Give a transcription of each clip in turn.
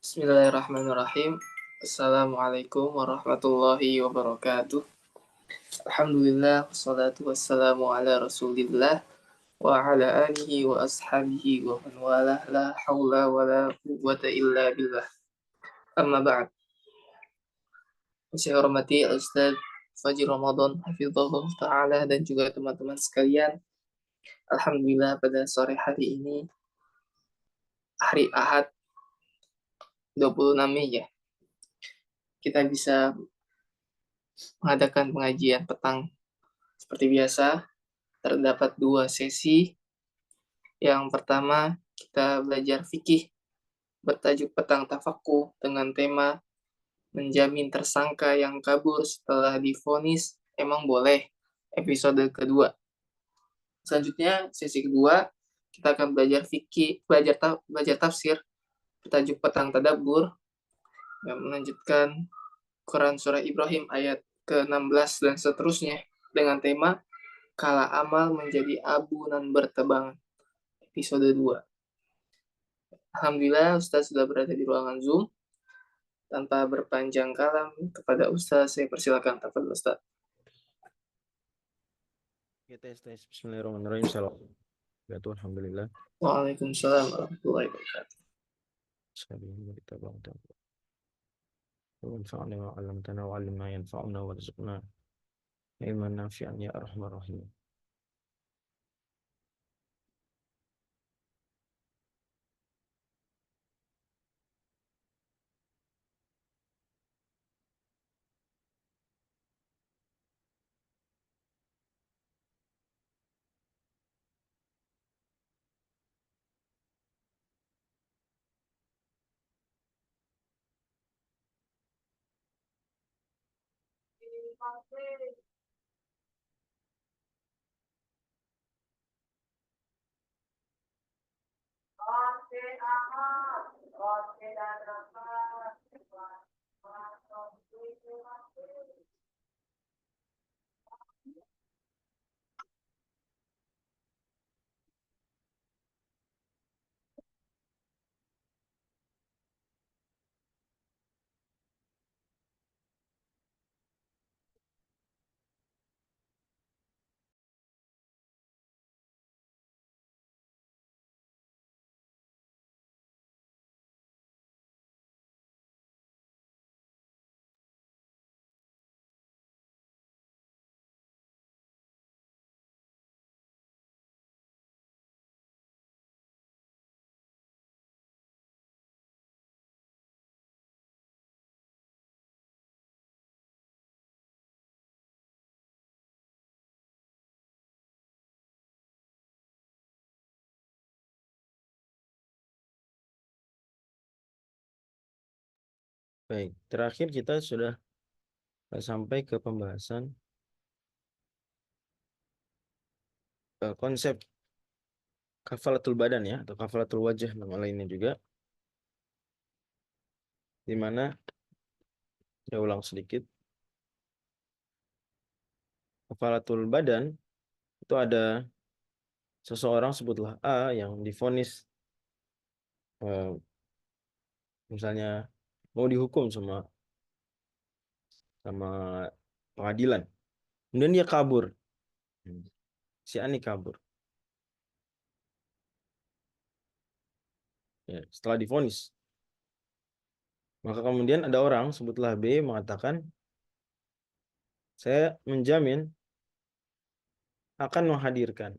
Bismillahirrahmanirrahim. Assalamualaikum warahmatullahi wabarakatuh. Alhamdulillah, wassalatu wassalamu ala rasulillah wa ala alihi wa ashabihi wa man walah, la hawla wa la quwwata illa billah. Amma ba'd. Saya hormati Ustaz Fajri Ramadan hafizahullah ta'ala dan juga teman-teman sekalian. Alhamdulillah pada sore hari ini, hari Ahad 26 Mei ya, kita bisa mengadakan pengajian petang seperti biasa. Terdapat dua sesi. Yang pertama, kita belajar fikih bertajuk petang tafakuh dengan tema menjamin tersangka yang kabur setelah divonis emang boleh, episode kedua. Selanjutnya, sesi kedua, kita akan belajar fikih, belajar tafsir bertajuk petang tadabbur yang melanjutkan Quran surah Ibrahim ayat ke-16 dan seterusnya dengan tema kala amal menjadi abu dan bertebang, episode 2. Alhamdulillah Ustaz sudah berada di ruangan Zoom. Tanpa berpanjang kalam, kepada Ustaz saya persilakan. Tafadhol Ustaz. Kita tes Bismillahirrahmanirrahim. Assalamualaikum. Alhamdulillah. Waalaikumsalam warahmatullahi wabarakatuh. Assalamualaikum kita bangta. Wanfa'na wa 'allamtana wa 'allim ma yanfa'una warzuqna ilman nafi'an ya arhamar rahim. Baik, terakhir kita sudah sampai ke pembahasan konsep kafalatul badan ya atau kafalatul wajah nama lainnya juga, di mana saya ulang sedikit. Kafalatul badan itu ada seseorang sebutlah A yang divonis misalnya mau dihukum sama pengadilan, kemudian dia kabur. Si A ini kabur ya, setelah divonis, maka kemudian ada orang sebutlah B mengatakan saya menjamin akan menghadirkan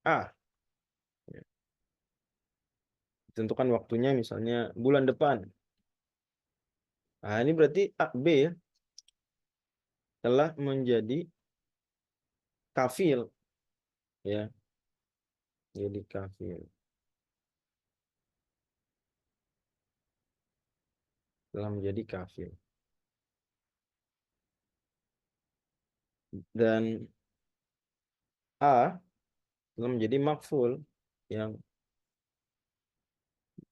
A ya. Ditentukan waktunya misalnya bulan depan. Nah, ini berarti B telah menjadi kafil ya, jadi kafil, telah menjadi kafil. Dan A telah menjadi makful yang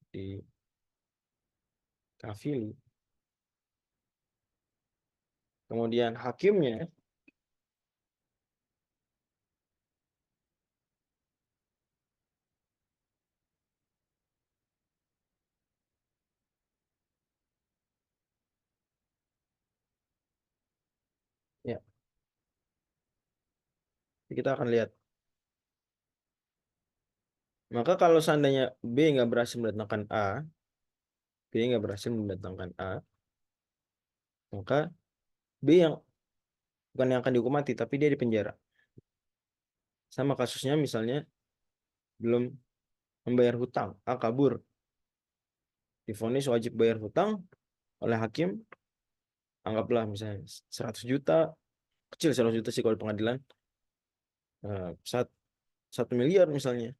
dikafili. Kemudian hakimnya kita akan lihat. Maka kalau seandainya B nggak berhasil mendatangkan A, maka B yang bukan yang akan dihukum mati, tapi dia di penjara. Sama kasusnya misalnya belum membayar hutang, A kabur, divonis wajib bayar hutang oleh hakim, anggaplah misalnya 100 juta, kecil 100 juta sih kalau di pengadilan, 1 miliar misalnya.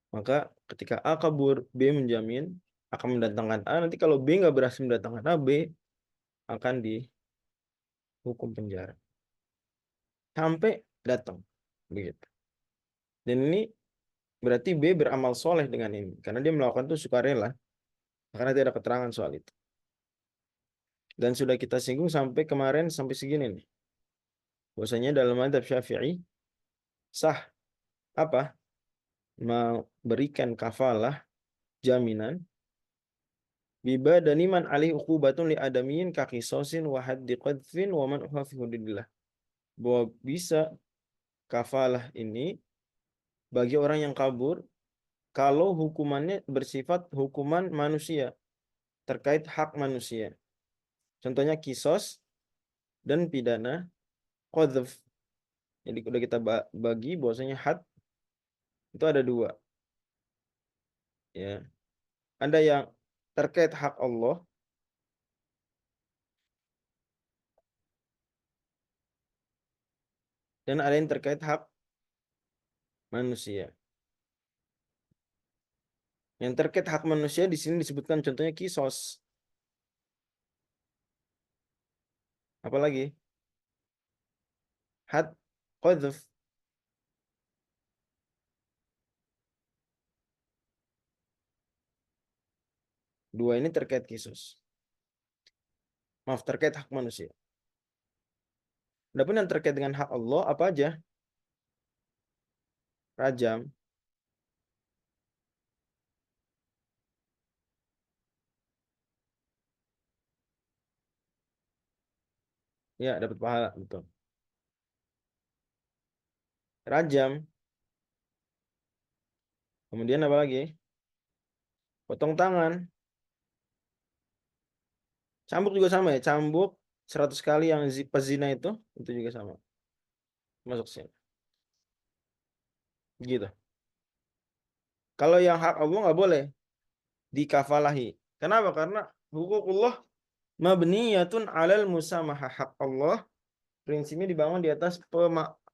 Maka ketika A kabur, B menjamin akan mendatangkan A. Nanti kalau B nggak berhasil mendatangkan A, B akan dihukum penjara sampai datang, begitu. Dan ini berarti B beramal soleh dengan ini, karena dia melakukan itu sukarela, karena tidak ada keterangan soal itu. Dan sudah kita singgung sampai kemarin sampai segini nih. Bahwasanya dalam mazhab Syafi'i sah apa? Memberikan kafalah jaminan biba dan iman alih uqubatun li adamiyin ka qisasin wa haddi qadfin wa man fi hududillah. Bahwa bisa kafalah ini bagi orang yang kabur kalau hukumannya bersifat hukuman manusia terkait hak manusia. Contohnya kisos dan pidana qadhf. Jadi udah kita bagi bahwasanya had itu ada dua, ya. Ada yang terkait hak Allah dan ada yang terkait hak manusia. Yang terkait hak manusia di sini disebutkan contohnya kisos. Apalagi had qadhf. Dua ini terkait kisos. Maaf, terkait hak manusia. Adapun yang terkait dengan hak Allah apa aja? Rajam, ya dapat pahala, betul. Rajam. Kemudian apa lagi? Potong tangan. Cambuk juga sama ya. Cambuk 100 kali yang pezina itu juga sama. Masuk sini. Gitu. Kalau yang hak Allah nggak boleh dikafalahi. Kenapa? Karena hukukullah mabniyatun alal musamahah. Hak Allah prinsipnya dibangun di atas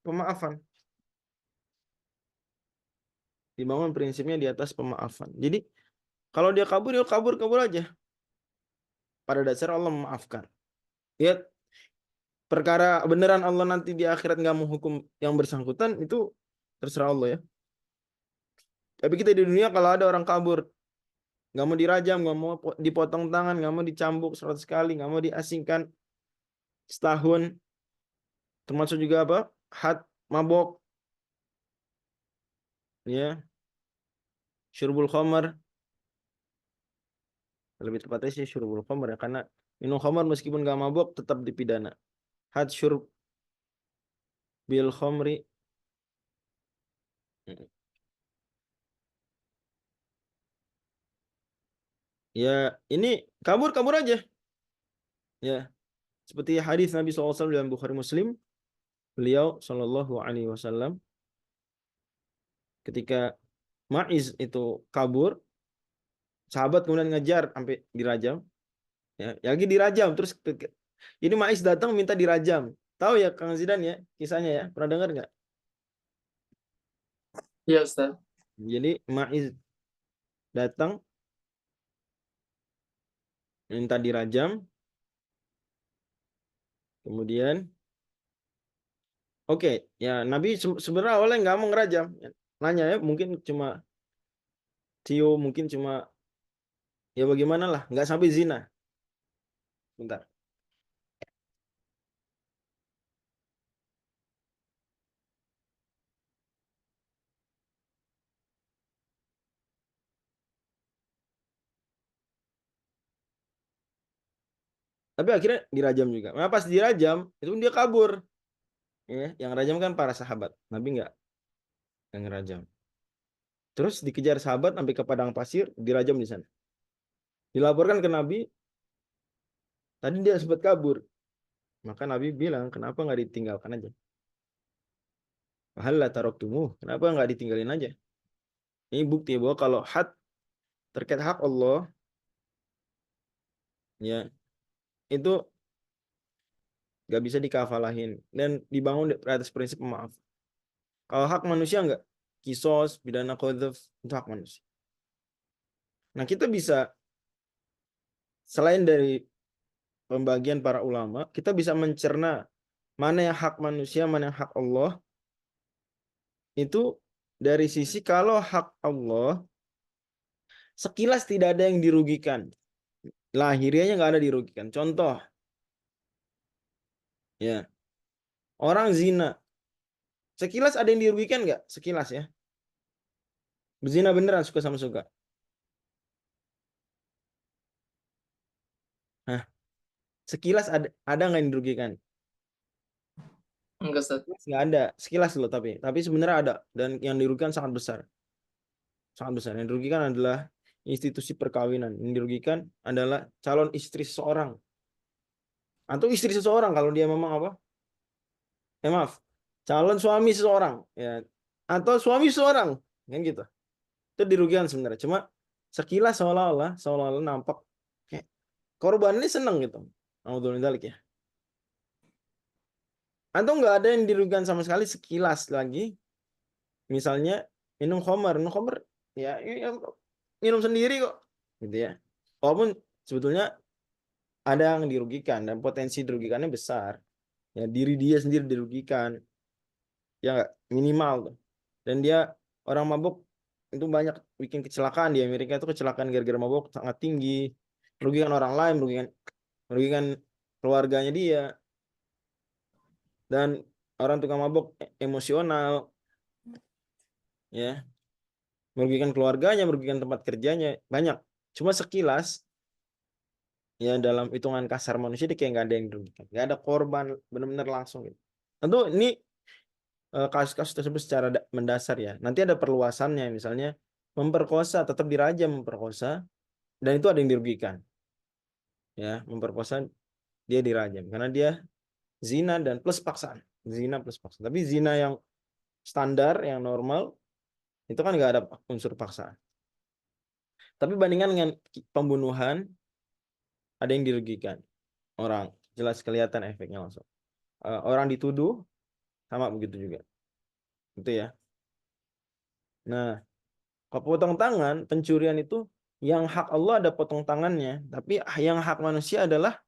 pemaafan. Dibangun prinsipnya di atas pemaafan. Jadi kalau dia kabur, ya kabur aja. Pada dasar Allah memaafkan. Ya, perkara beneran Allah nanti di akhirat nggak mau hukum yang bersangkutan itu terserah Allah ya. Tapi kita di dunia kalau ada orang kabur, nggak mau dirajam, nggak mau dipotong tangan, nggak mau dicambuk 100 kali, nggak mau diasingkan setahun, termasuk juga apa? Had mabok, ya, syurbul khamar, lebih tepatnya sih syurbul khamar ya, karena minum khamar meskipun nggak mabok tetap dipidana. Had syurb bil khamri, ya ini kabur aja, ya. Seperti hadis Nabi SAW dalam Bukhari Muslim, beliau Shallallahu Alaihi Wasallam ketika Ma'iz itu kabur, sahabat kemudian ngejar sampai dirajam, ya, lagi dirajam terus ini Ma'iz datang minta dirajam. Tahu ya Kang Zidan ya kisahnya ya, pernah dengar nggak? Ya, Ustaz. Jadi Ma'iz datang minta dirajam, kemudian oke, ya Nabi sebenarnya awalnya nggak mau ngerajam, nanya ya mungkin cuma cium, mungkin cuma ya bagaimana lah, nggak sampai zina. Bentar. Tapi akhirnya dirajam juga. Nah, pas dirajam, itu dia kabur. Ya, yang rajam kan para sahabat. Nabi nggak yang ngerajam. Terus dikejar sahabat sampai ke padang pasir, dirajam di sana. Dilaporkan ke Nabi, tadi dia sempat kabur. Maka Nabi bilang, kenapa nggak ditinggalkan aja? Hal tarok tumuh, kenapa nggak ditinggalin aja? Ini bukti bahwa kalau terkait hak Allah, ya itu nggak bisa dikafalahin dan dibangun di atas prinsip maaf. Kalau hak manusia nggak, kisos, pidana qadzaf itu hak manusia. Nah kita bisa selain dari pembagian para ulama, kita bisa mencerna mana yang hak manusia, mana yang hak Allah. Itu dari sisi kalau hak Allah sekilas tidak ada yang dirugikan, lahirianya nggak ada dirugikan. Contoh, ya orang zina, sekilas ada yang dirugikan nggak? Sekilas ya, berzina beneran suka sama suka. Nah, sekilas ada nggak yang dirugikan? Enggak, Ustaz. Nggak ada, sekilas loh tapi sebenarnya ada dan yang dirugikan sangat besar, sangat besar. Yang dirugikan adalah institusi perkawinan, yang dirugikan adalah calon istri seseorang atau istri seseorang kalau dia memang apa? Maaf, calon suami seseorang ya atau suami seseorang kan gitu. Itu dirugikan sebenarnya. Cuma sekilas seolah-olah nampak kayak korban ini seneng gitu. Alhamdulillah ya. Atau nggak ada yang dirugikan sama sekali sekilas lagi. Misalnya minum khamar ya, ya minum sendiri kok gitu ya. Walaupun sebetulnya ada yang dirugikan dan potensi dirugikannya besar. Ya diri dia sendiri dirugikan. Ya nggak minimal tuh. Dan dia orang mabuk itu banyak bikin kecelakaan di Amerika itu kecelakaan gara-gara mabuk sangat tinggi. Merugikan orang lain, merugikan keluarganya dia dan orang tukang mabuk emosional ya, merugikan keluarganya, merugikan tempat kerjanya banyak. Cuma sekilas ya dalam hitungan kasar manusia dia kayak nggak ada yang dirugikan, nggak ada korban benar-benar langsung gitu. Tentu ini kasus-kasus tersebut secara mendasar ya. Nanti ada perluasannya, misalnya memperkosa tetap dirajam memperkosa dan itu ada yang dirugikan. Ya, memperkosa dia dirajam karena dia zina dan plus paksaan. Zina plus paksaan. Tapi zina yang standar, yang normal itu kan nggak ada unsur paksaan. Tapi bandingkan dengan pembunuhan ada yang dirugikan. Orang jelas kelihatan efeknya langsung. Orang dituduh sama begitu juga. Itu ya. Nah, kepotong tangan, pencurian itu yang hak Allah ada potong tangannya, tapi yang hak manusia adalah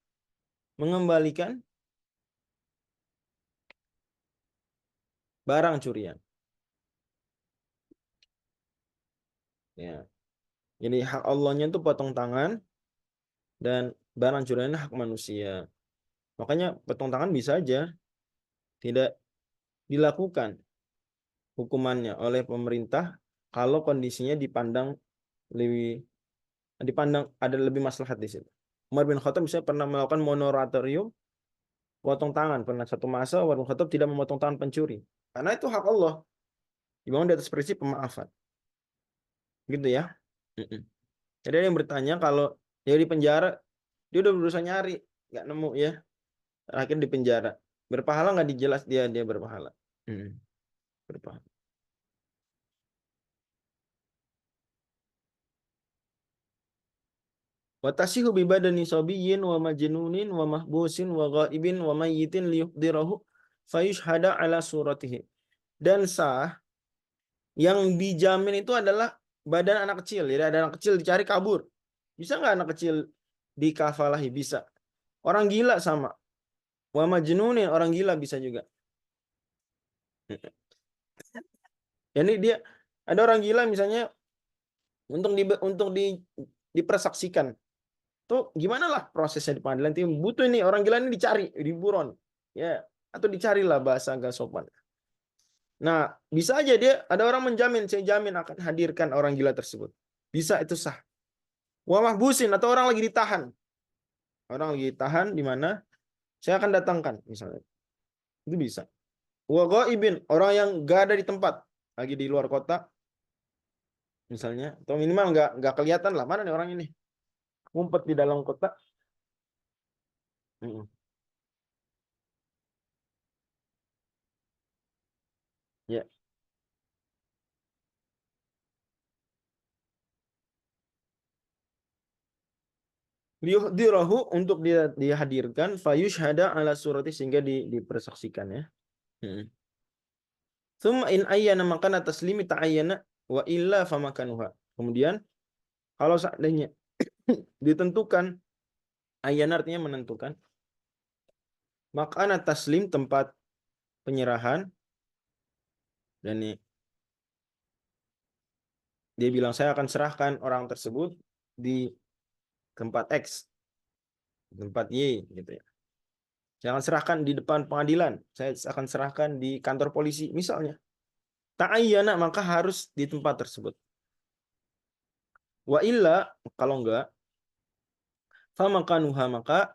mengembalikan barang curian. Ya. Jadi hak Allahnya itu potong tangan dan barang curiannya hak manusia. Makanya potong tangan bisa aja tidak dilakukan hukumannya oleh pemerintah kalau kondisinya lebih dipandang ada lebih maslahat di situ. Umar bin Khattab misalnya pernah melakukan moratorium potong tangan. Pernah satu masa Umar bin Khattab tidak memotong tangan pencuri. Karena itu hak Allah. Dibangun di atas prinsip pemaafan. Gitu ya. Mm-mm. Jadi ada yang bertanya kalau dia di penjara, dia udah berusaha nyari, nggak nemu ya. Akhirnya di penjara. Berpahala nggak dijelas dia berpahala. Mm, berpahala. Watasihu bi badani sabiyyin wa majnunin wa mahbusin wa ghaibin wa mayyitin liyuhdirahu fayushhada ala suratihi. Dan sah yang dijamin itu adalah badan anak kecil. Jadi ada anak kecil dicari kabur. Bisa nggak anak kecil dikafalahi? Bisa. Orang gila sama. Wa majnunin, orang gila bisa juga. Jadi dia ada orang gila misalnya untuk dipersaksikan. Tuh gimana lah prosesnya di pengadilan? Nanti butuh ini orang gila ini dicari di buron. Ya, atau dicarilah bahasa agak sopan. Nah, bisa aja dia ada orang menjamin, saya jamin akan hadirkan orang gila tersebut. Bisa itu sah. Wa mahbusin atau orang lagi ditahan. Orang lagi ditahan di mana saya akan datangkan misalnya. Itu bisa. Wa ghaibin, orang yang gak ada di tempat, lagi di luar kota misalnya, atau minimal nggak kelihatan lah mana nih orang ini, ngumpet di dalam kota. Mm-mm. Ya, liyuhdirahu, untuk dia dihadirkan, fayushhada ala surati, sehingga dipersaksikan ya. Mm-mm. Tsumma in ayyana makana taslimi ta'ayyana wa illa famakanuha. Kemudian kalau seandainya ditentukan, ayyana artinya menentukan, makana taslim, tempat penyerahan, dan nih dia bilang saya akan serahkan orang tersebut di tempat X, tempat Y gitu ya. Saya akan serahkan di depan pengadilan, saya akan serahkan di kantor polisi misalnya. Ta'ayyana, maka harus di tempat tersebut. Wa illa, kalau enggak, famakanuha, maka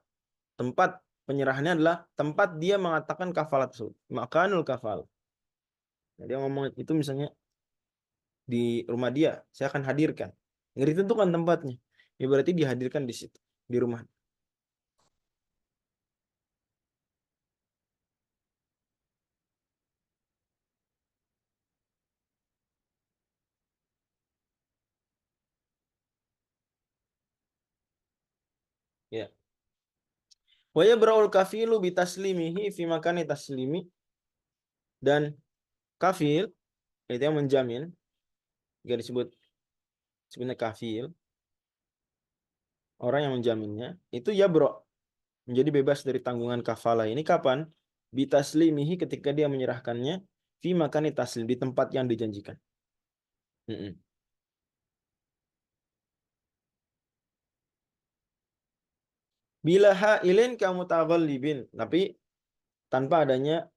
tempat penyerahannya adalah tempat dia mengatakan kafalah tersebut. Makanul kafal. Jadi dia ngomong itu misalnya di rumah dia, saya akan hadirkan. Nggak ditentukan tempatnya. Ya berarti dihadirkan di situ, di rumah. Ya. Wa yabra'ul kafilu bitaslimihi fi makani taslimi, dan kafil itu yang menjamin, jika disebut sebenarnya kafil, orang yang menjaminnya itu ya bro, menjadi bebas dari tanggungan kafalah ini kapan? Bitaslimihi, ketika dia menyerahkannya fi makani taslim, di tempat yang dijanjikan. Mm-mm. Bila hailin kamu taghallibin, tapi tanpa adanya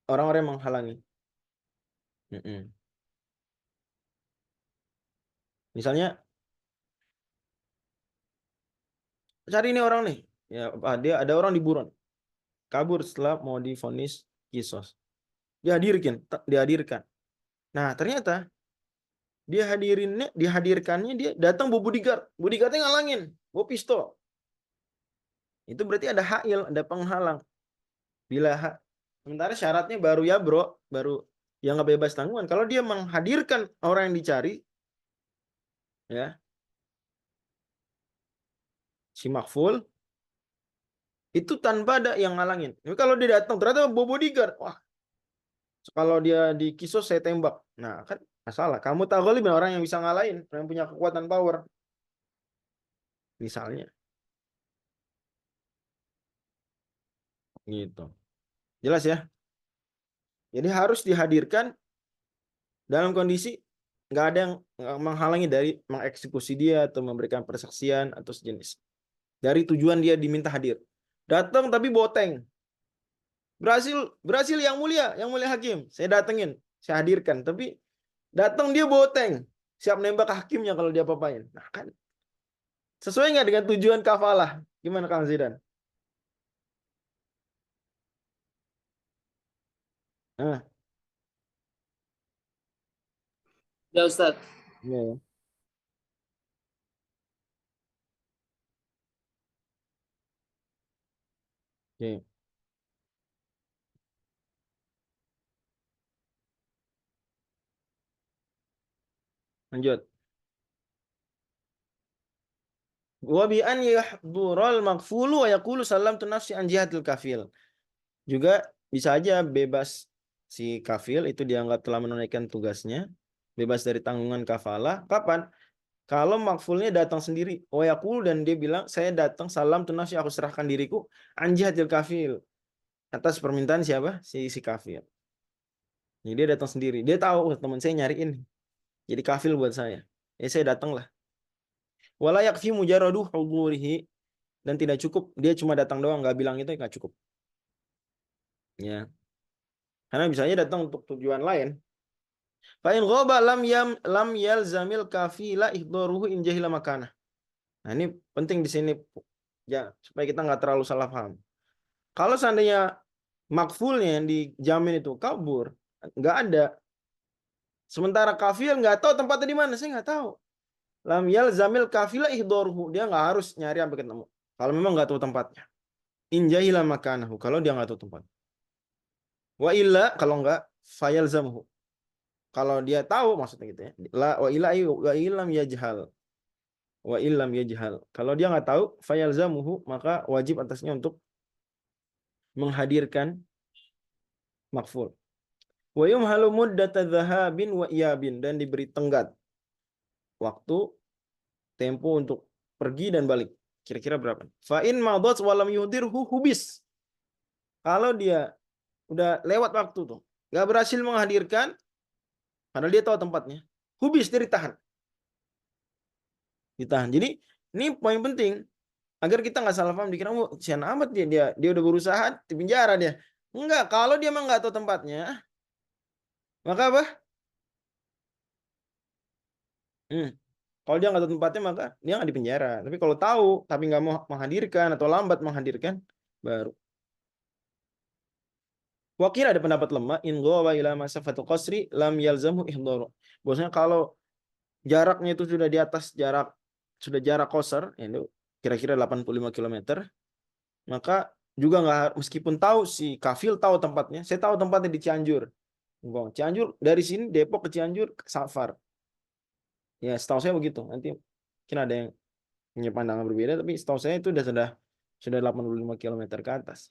orang-orang yang menghalangi. Mm-mm. Misalnya cari ini orang nih, ya dia ada orang di buron, kabur setelah mau divonis kisos, dihadirkan. Nah ternyata dihadirkannya dia datang bawa bodyguardnya ngalangin, bawa pistol. Itu berarti ada hail, ada penghalang. Bila sementara syaratnya baru ya bro, baru yang nggak bebas tanggungan. Kalau dia menghadirkan orang yang dicari, ya si makful, itu tanpa ada yang ngalangin. Tapi kalau dia datang ternyata bawa bodyguard, wah, kalau dia di kisos saya tembak. Nah kan masalah. Kamu tahu kali orang yang bisa ngalahin, yang punya kekuatan power, misalnya, gitu. Jelas ya. Jadi harus dihadirkan dalam kondisi nggak ada yang menghalangi dari mengeksekusi dia atau memberikan persaksian atau sejenis. Dari tujuan dia diminta hadir. Datang tapi boteng. Berhasil yang mulia hakim. Saya datengin, saya hadirkan. Tapi datang dia boteng. Siap nembak hakimnya kalau dia apa-apain. Nah kan sesuai nggak dengan tujuan kafalah? Gimana Kang Zidan? Nah, Ya Ustadz, ya, oke. Lanjut. Wa bi an yahdural maghfulu wa yaqulu salamtu nafsi an jihadil kafil. Juga bisa aja bebas, si kafil itu dianggap telah menunaikan tugasnya, bebas dari tanggungan kafalah. Kapan? Kalau makfulnya datang sendiri, wa yaqulu, dan dia bilang saya datang salam tunasi, aku serahkan diriku anjihatil kafil, atas permintaan siapa? Si kafil. Jadi dia datang sendiri. Dia tahu, oh, teman saya nyariin jadi kafil buat saya. Ya saya datanglah. Wala yakfi mujarradu hudurihi, dan tidak cukup dia cuma datang doang nggak bilang itu nggak cukup. Ya. Karena misalnya datang untuk tujuan lain. Fa'in ghaba lam yalzamil kafila ihdaruhu in jahila makanah. Nah, ini penting di sini ya supaya kita nggak terlalu salah paham. Kalau seandainya makfulnya yang dijamin itu kabur, nggak ada. Sementara kafil nggak tahu tempatnya di mana, saya nggak tahu. Lam yalzamil kafila ihdoruhu, dia nggak harus nyari sampai ketemu. Kalau memang nggak tahu tempatnya. In jahila makanahu, kalau dia nggak tahu tempat. Wa illa, kalau nggak fayalzamhu. Kalau dia tahu maksudnya gitu ya. La wa illa wa illam yajhal. Wa illam yajhal. Kalau dia nggak tahu, fayalzamuhu, maka wajib atasnya untuk menghadirkan makful. Wa yumhalu muddata dhahabin wa iyabin, dan diberi tenggat waktu tempo untuk pergi dan balik. Kira-kira berapa? Fa in madat wa lam yudirhu hubis. Kalau dia udah lewat waktu tuh, nggak berhasil menghadirkan, padahal dia tahu tempatnya, hubis, dia ditahan. Ditahan. Jadi ini poin penting agar kita nggak salah paham, dikira oh sian amat dia udah berusaha di penjara dia. Enggak, kalau dia emang nggak tahu tempatnya, maka apa? Hmm. Kalau dia nggak tahu tempatnya, maka dia nggak di penjara. Tapi kalau tahu tapi nggak mau menghadirkan atau lambat menghadirkan, baru. Wakil ada pendapat lemah, in ghawa ila masafatul qasri lam yalzamhu ihdharu. Bosnya kalau jaraknya itu sudah di atas jarak qasar, itu kira-kira 85 km, maka juga nggak, meskipun tahu si kafil tahu tempatnya, saya tahu tempatnya di Cianjur. Cianjur dari sini Depok ke Cianjur safar. Ya, setahu saya begitu. Nanti mungkin ada yang punya pandangan berbeda, tapi setahu saya itu sudah 85 km ke atas.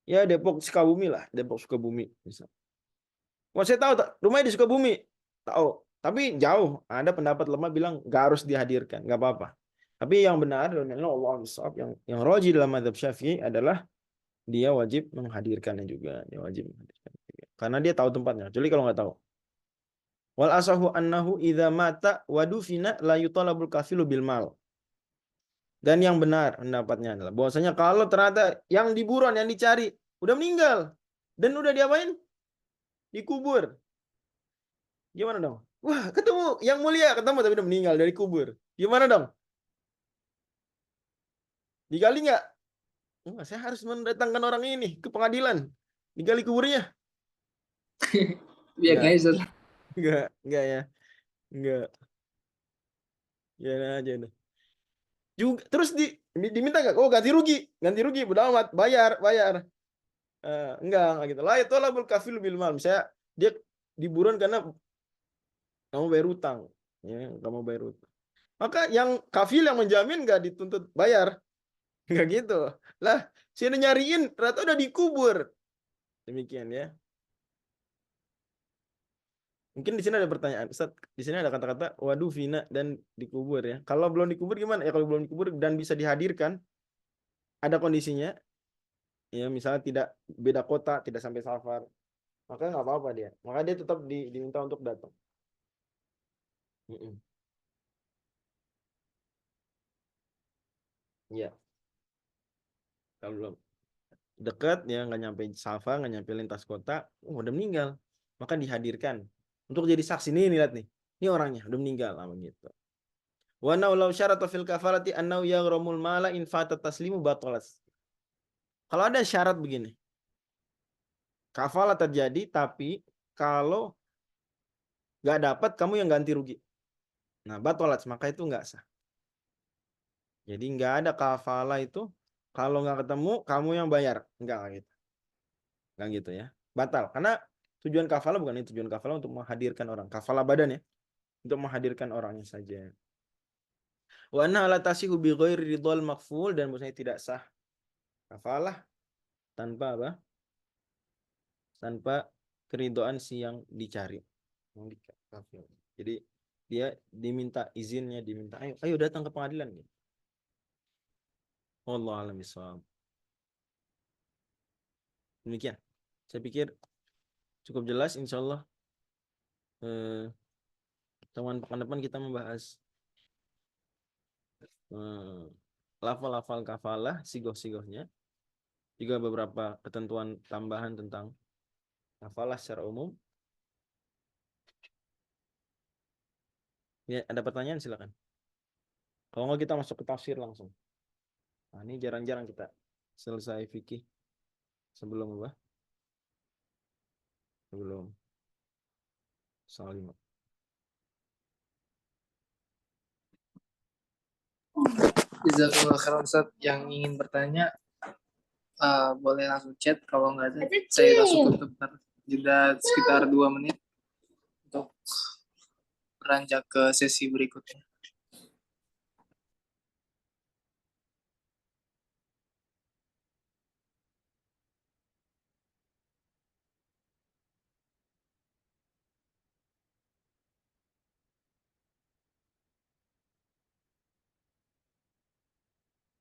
Ya Depok Sukabumi lah, Depok Sukabumi misal. Wah, saya tahu rumahnya di Sukabumi. Tahu. Tapi jauh. Ada pendapat lemah bilang nggak harus dihadirkan, nggak apa-apa. Tapi yang benar, yang roji dalam mazhab Syafi'i adalah dia wajib menghadirkannya juga. Dia wajib menghadirkan juga. Karena dia tahu tempatnya. Kecuali kalau nggak tahu. Wal asahu annahu idza mata wa dufina la yutalabul kafilu bil mal. Dan yang benar pendapatnya adalah bahwasanya kalau ternyata yang diburon, yang dicari udah meninggal dan udah diapain? Dikubur. Gimana dong? Wah, ketemu yang mulia, ketemu tapi udah meninggal dari kubur. Gimana dong? Digali nggak? Wah, saya harus mendatangkan orang ini ke pengadilan. Digali kuburnya? Biar Nggak, nggak Ustaz. nggak ya. Nggak. Ya aja deh. Juga terus diminta nggak? Oh, ganti rugi, bodo amat, bayar. Enggak gitu. Lah itu lah kafil bil mal. Misalnya dia diburon karena kamu bayar utang, ya, kamu bayar utang. Maka yang kafil yang menjamin nggak dituntut bayar, nggak gitu. Lah, saya nyariin, ternyata udah dikubur. Demikian ya. Mungkin di sini ada pertanyaan, Ustaz. Di sini ada kata-kata waduh Vina dan dikubur ya. Kalau belum dikubur gimana? Ya kalau belum dikubur dan bisa dihadirkan, ada kondisinya. Ya misalnya tidak beda kota, tidak sampai safar, maka nggak apa-apa dia. Maka dia tetap diminta untuk datang. Mm-mm. Ya, kalau belum dekat ya nggak nyampe safar, nggak nyampe lintas kota, udah meninggal, maka dihadirkan untuk jadi saksi. Nih, lihat nih, ini orangnya udah meninggal lama gitu. Wa naulau syarata fil kafalati annau yaghramul mala in fatat taslimu batalas. Kalau ada syarat begini, kafalah terjadi tapi kalau nggak dapat kamu yang ganti rugi. Nah, batalas maka itu nggak sah. Jadi nggak ada kafalah itu kalau nggak ketemu kamu yang bayar, nggak gitu, nggak gitu ya. Batal karena tujuan kafalah bukan itu, tujuan kafalah untuk menghadirkan orang, kafalah badan ya, untuk menghadirkan orangnya saja. Wa anna la tasihu bi ghairi ridhal makful, dan maksudnya tidak sah kafalah tanpa apa? Tanpa keridoan si yang dicari. Kafil. Jadi dia diminta izinnya, diminta ayo datang ke pengadilan gitu. Wallahu a'lam bishawab. Demikian. Saya pikir cukup jelas, insyaallah. Teman pekan depan kita membahas eh, lafal-lafal kafalah, sigoh-sigohnya, juga beberapa ketentuan tambahan tentang kafalah secara umum. Ya, ada pertanyaan silakan. Kalau nggak kita masuk ke tafsir langsung. Nah, ini jarang-jarang kita selesai fikih sebelum apa? Belum. Salim. Jazakumullah khairan Ustaz. Yang ingin bertanya boleh langsung chat, kalau nggak ada saya langsung tutup. Jeda sekitar 2 menit untuk beranjak ke sesi berikutnya.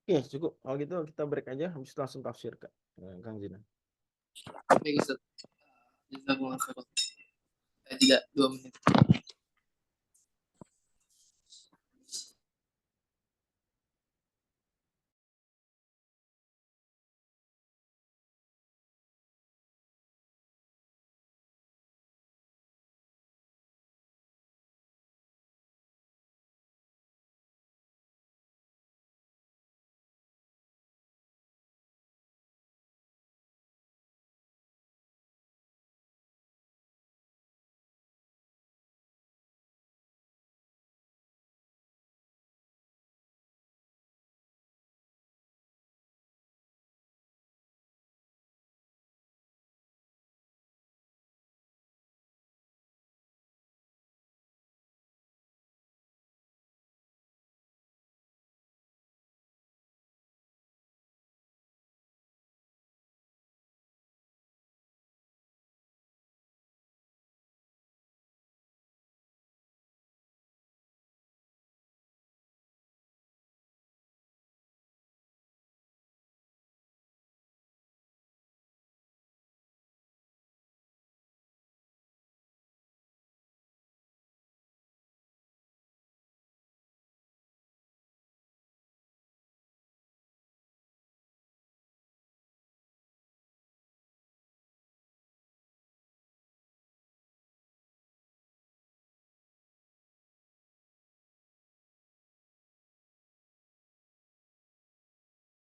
Oke, cukup. Kalau gitu kita break aja, habis itu langsung tafsir, Kak. Kang Zina. Baik Ustaz. Jazakumullah khairan. Tidak 2 menit.